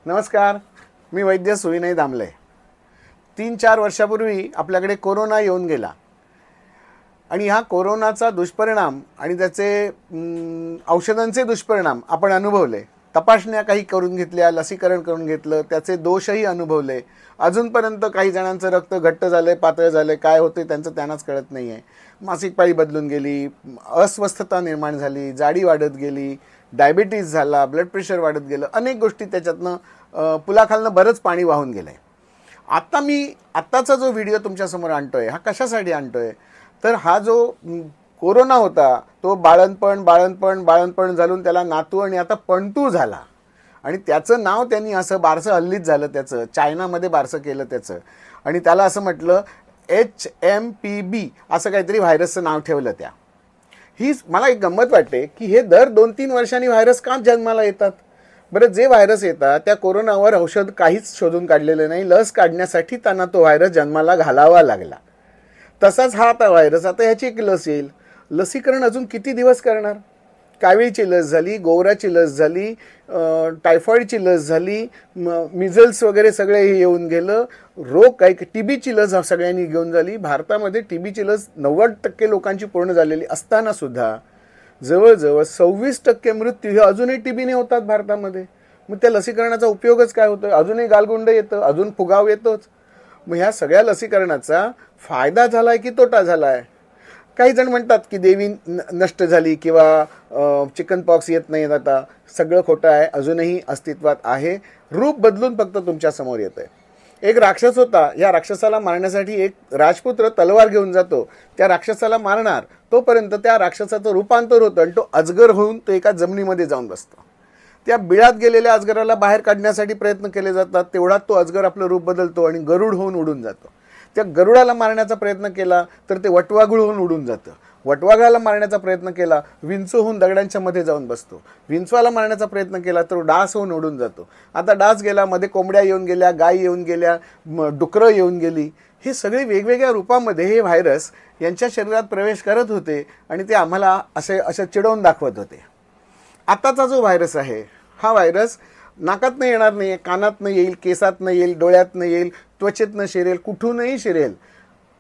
नमस्कार, मी वैद्य सुविनय दामले। 3-4 वर्षापूर्वी आपल्याकडे कोरोना येऊन गेला आणि हा कोरोनाचा दुष्परिणाम आणि त्याचे औषधांचे दुष्परिणाम आपण अनुभवले। तपासण्या काही करून घेतल्या, लसीकरण करून घेतलं, त्याचे दोषही अनुभवले। अजूनपर्यंत काही जणांचं रक्त घट्ट झाले, पातळ झाले, काय होते त्यांचं त्यांनाच कळत नाहीये। मासिक पाळी बदलून गेली, अस्वस्थता निर्माण झाली, जाडी वाढत गेली, डायबिटीज झाला, ब्लड प्रेशर वाढत गेलं, अनेक गोष्टी त्याच्यातनं पुलाखालनं बरंच पाणी वाहून गेलंय। आत्ताचा जो व्हिडिओ तुमच्या समोर आणतोय, हा कशासाठी आणतोय तर हा जो कोरोना होता तो बाळणपण झालून त्याला नातू आणि आता पणतू झाला आणि त्याचं नाव त्यांनी असं बारसं हल्लीच झालं, त्याचं चायनामध्ये बारसं केलं त्याचं, आणि त्याला असं म्हटलं HMPV असं काहीतरी व्हायरसचं नाव ठेवलं। ही मला एक गंमत वाटते की हे दर 2-3 वर्षांनी व्हायरस का जन्माला येतात बरं। जे व्हायरस येतात त्या कोरोनावर औषध काहीच शोधून काढलेलं नाही, लस काढण्यासाठी त्यांना तो व्हायरस जन्माला घालावा लागला। तसाच हा आता व्हायरस, आता ह्याची एक लस येईल, लसीकरण अजून किती दिवस करणार? कावीळची लस झाली, गोवराची लस झाली, टायफॉइडची लस झाली, मिझल्स वगैरे सगळे येऊन गेलं, रोग काही टीबीची लस सगळ्यांनी घेऊन झाली। भारतामध्ये टीबीची लस 90% लोकांची पूर्ण झालेली असताना सुद्धा जवळजवळ 26% मृत्यू हे अजूनही टीबीने होतात भारतामध्ये। मग त्या लसीकरणाचा उपयोगच काय होतोय? अजूनही गालगुंड येतं, अजून फुगाव येतोच। मग ह्या सगळ्या लसीकरणाचा फायदा झालाय की तोटा झालाय? काही जण म्हणतात की देवी नष्ट झाली किंवा चिकन पॉक्स येत नाही, आता सगळं खोटं आहे, अजूनही अस्तित्वात आहे, रूप बदलून फक्त तुमच्या समोर येत आहे। एक राक्षस होता, या राक्षसाला मारण्यासाठी एक राजपुत्र तलवार घेऊन जातो, त्या राक्षसाला मारणार तोपर्यंत त्या राक्षसाचं रूपांतर होतं आणि तो अजगर होऊन तो एका जमिनीमध्ये जाऊन बसतो। त्या बिळात गेलेल्या अजगराला बाहेर काढण्यासाठी प्रयत्न केले जातात, तेवढात तो अजगर आपलं रूप बदलतो आणि गरुड होऊन उडून जातो। त्या गरुडाला मारण्याचा प्रयत्न केला तर ते वटवाघूळ होऊन उडून जातं, वटवाघाला मारण्याचा प्रयत्न केला विंचू होऊन दगडांच्या मध्ये जाऊन बसतो, विंचवाला मारण्याचा प्रयत्न केला तर डास होऊन उडून जातो। आता डास गेला, मध्ये कोंबड्या येऊन गेल्या, गायी येऊन गेल्या, डुकरं येऊन गेली, हे सगळे वेगवेगळ्या रूपामध्ये हे व्हायरस यांच्या शरीरात प्रवेश करत होते आणि ते आम्हाला असे चिडवून दाखवत होते। आताचा जो व्हायरस आहे हा व्हायरस नाकातनं येणार नाही, कानातनं येईल, केसातनं येईल, डोळ्यातनं येईल, त्वचेतनं शिरेल, कुठूनही शिरेल।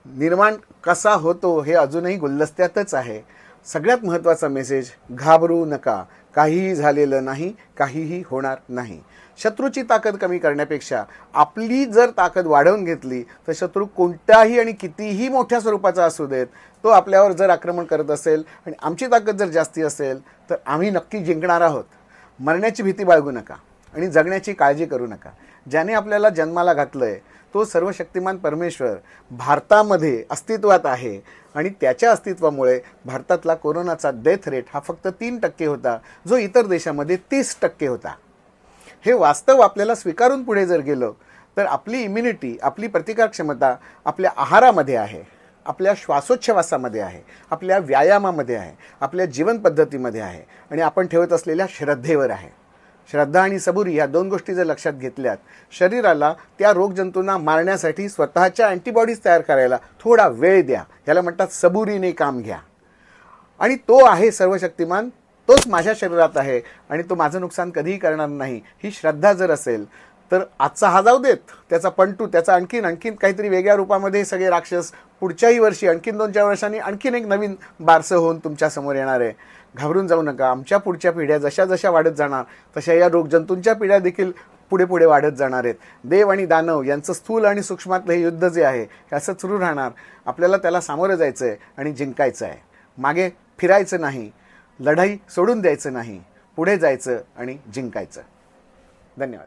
निर्माण कसा होतो हे अजूनही गुलदस्त्यातच आहे। सगळ्यात महत्त्वाचा मेसेज, घाबरू नका, काहीही झालेलं नाही, काहीही होणार नाही। शत्रूची ताकद कमी करण्यापेक्षा आपली जर ताकद वाढवून घेतली तर शत्रू कोणत्याही आणि कितीही मोठ्या स्वरूपाचा असू देत, तो आपल्यावर जर आक्रमण करत असेल आणि आमची ताकद जर जास्ती असेल तर आम्ही नक्की जिंकणार आहोत। मरण्याची भीती बाळगू नका आणि जगण्याची काळजी करू नका। ज्याने आपल्याला जन्माला घातलंय तो सर्वशक्तिमान परमेश्वर भारतामध्ये अस्तित्वात आहे आणि त्याच्या अस्तित्वामुळे भारतातला कोरोनाचा डेथ रेट हा फक्त 3% होता, जो इतर देशामध्ये 30% होता। हे वास्तव आपल्याला स्वीकारून पुढे जर गेलो तर आपली इम्युनिटी, आपली प्रतिकार क्षमता आपल्या आहारामध्ये आहे, आपल्या श्वासोच्छवासामध्ये आहे, आपल्या व्यायामामध्ये आहे, आपल्या जीवन पद्धतीमध्ये आहे आणि आपण ठेवत असलेल्या श्रद्धेवर आहे। श्रद्धा आणि सबुरी या 2 गोष्टी जर लक्षात घेतल्यात, शरीराला त्या रोगजंतूंना मारण्यासाठी स्वतःच्या अँटीबॉडीज तयार करायला थोडा वेळ द्या, याला म्हणतात सबुरीने काम घ्या। आणि तो आहे सर्वशक्तिमान, तोच माझ्या शरीरात आहे आणि तो माझं नुकसान कधीही करणार नाही, ही श्रद्धा जर असेल तर आजचा हा जाऊ देत, त्याचा पणतू, त्याचा आणखीन काहीतरी वेगळ्या रूपामध्ये सगळे राक्षस पुढच्याही वर्षी आणखीन 2-4 वर्षांनी आणखीन एक नवीन बारसं होऊन तुमच्या समोर येणार आहे। घाबरून जाऊ नका, आमच्या पुढच्या पिढ्या जशा वाढत जाणार तशा या रोगजंतूंच्या पिढ्या देखील पुढे वाढत जाणार आहेत। देव आणि दानव यांचं स्थूल आणि सूक्ष्मातलं हे युद्ध जे आहे हे असं सुरू राहणार। आपल्याला त्याला सामोरं जायचं आहे आणि जिंकायचं आहे। मागे फिरायचं नाही, लढाई सोडून द्यायचं नाही, पुढे जायचं आणि जिंकायचं। धन्यवाद।